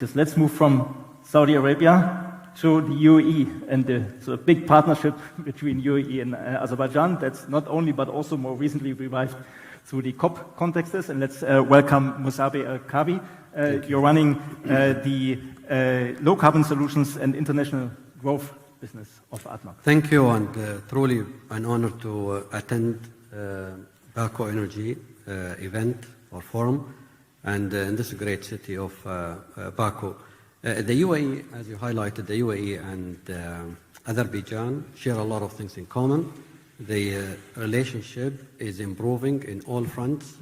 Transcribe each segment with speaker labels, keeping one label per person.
Speaker 1: Just let's move from Saudi Arabia to the UAE and the big partnership between UAE and Azerbaijan. That's not only, but also more recently revived through the COP contexts. And let's welcome Musabbeh Al Kaabi. You're running the low carbon solutions and international growth business of ADNOC.
Speaker 2: Thank you, and truly an honor to attend Bakı Energy event or forum, and in this great city of Baku. The UAE, as you highlighted, the UAE and Azerbaijan share a lot of things in common. The relationship is improving in all fronts,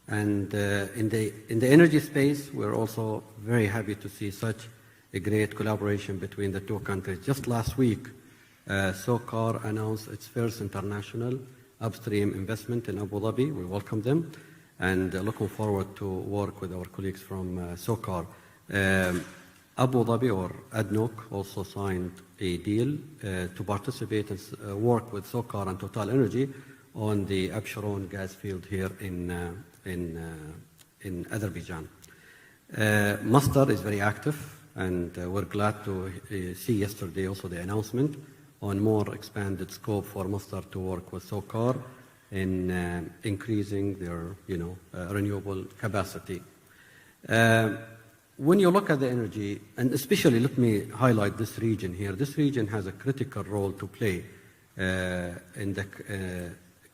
Speaker 2: and in the energy space, we're also very happy to see such a great collaboration between the two countries. Just last week, SOCAR announced its first international upstream investment in Abu Dhabi. We welcome them, and looking forward to work with our colleagues from SOCAR. Abu Dhabi, or ADNOC, also signed a deal to participate and work with SOCAR and Total Energy on the Absheron gas field here in Azerbaijan. Masdar is very active, and we're glad to see yesterday also the announcement on more expanded scope for Masdar to work with SOCAR in increasing their renewable capacity. When you look at the energy, and especially let me highlight this region here, this region has a critical role to play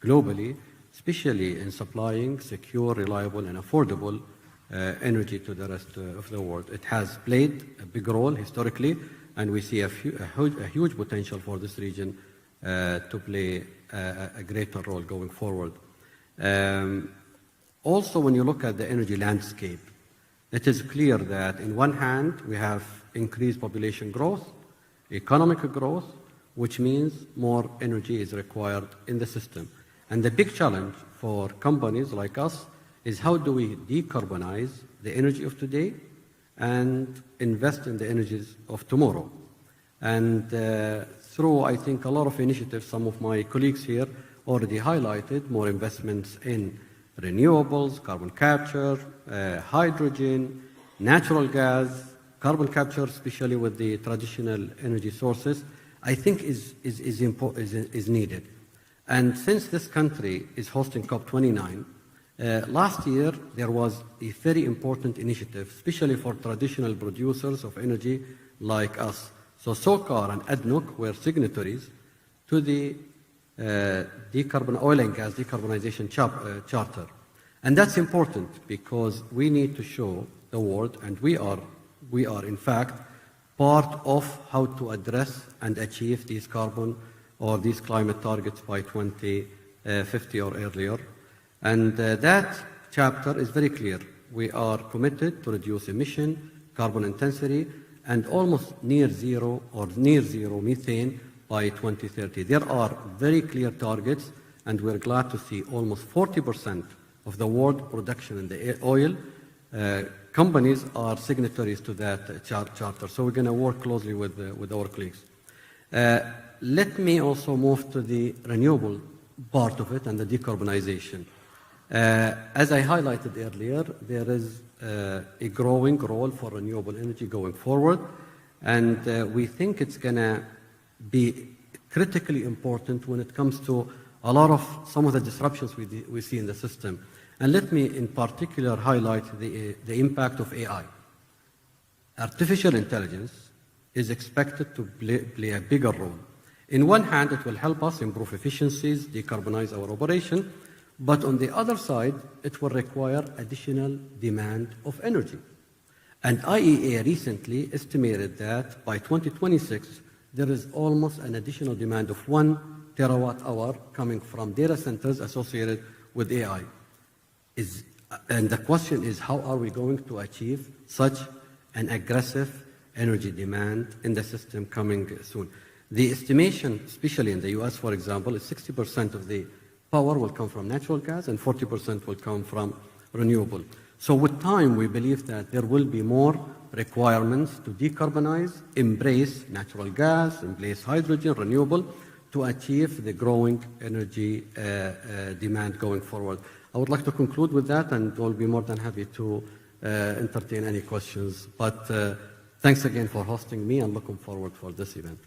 Speaker 2: globally, especially in supplying secure, reliable, and affordable energy to the rest of the world. It has played a big role historically, and we see a huge potential for this region to play a greater role going forward. Also, when you look at the energy landscape, it is clear that in one hand, we have increased population growth, economic growth, which means more energy is required in the system. And the big challenge for companies like us is how do we decarbonize the energy of today and invest in the energies of tomorrow. And through, I think, a lot of initiatives, some of my colleagues here already highlighted more investments in renewables, carbon capture, hydrogen, natural gas, carbon capture, especially with the traditional energy sources, I think is needed. And since this country is hosting COP29, last year there was a very important initiative, especially for traditional producers of energy like us. So SOCAR and ADNOC were signatories to the oil and gas decarbonization charter. And that's important because we need to show the world, and we are in fact part of how to address and achieve these carbon or these climate targets by 2050 or earlier. And that chapter is very clear. We are committed to reduce emission, carbon intensity, and almost near zero methane by 2030. There are very clear targets, and we're glad to see almost 40% of the world production in the oil companies are signatories to that charter. So we're going to work closely with our colleagues. Let me also move to the renewable part of it and the decarbonization. As I highlighted earlier, there is a growing role for renewable energy going forward, and we think it's going to be critically important when it comes to a lot of some of the disruptions we see in the system. And let me in particular highlight the impact of AI. Artificial intelligence is expected to play a bigger role. In one hand, it will help us improve efficiencies, decarbonize our operation, but on the other side, it will require additional demand of energy. And IEA recently estimated that by 2026, there is almost an additional demand of 1 terawatt hour coming from data centers associated with AI. And the question is, how are we going to achieve such an aggressive energy demand in the system coming soon? The estimation, especially in the US, for example, is 60% of the power will come from natural gas and 40% will come from renewable. So with time, we believe that there will be more requirements to decarbonize, embrace natural gas, embrace hydrogen, renewable, to achieve the growing energy demand going forward. I would like to conclude with that, and we'll be more than happy to entertain any questions. But thanks again for hosting me and looking forward for this event.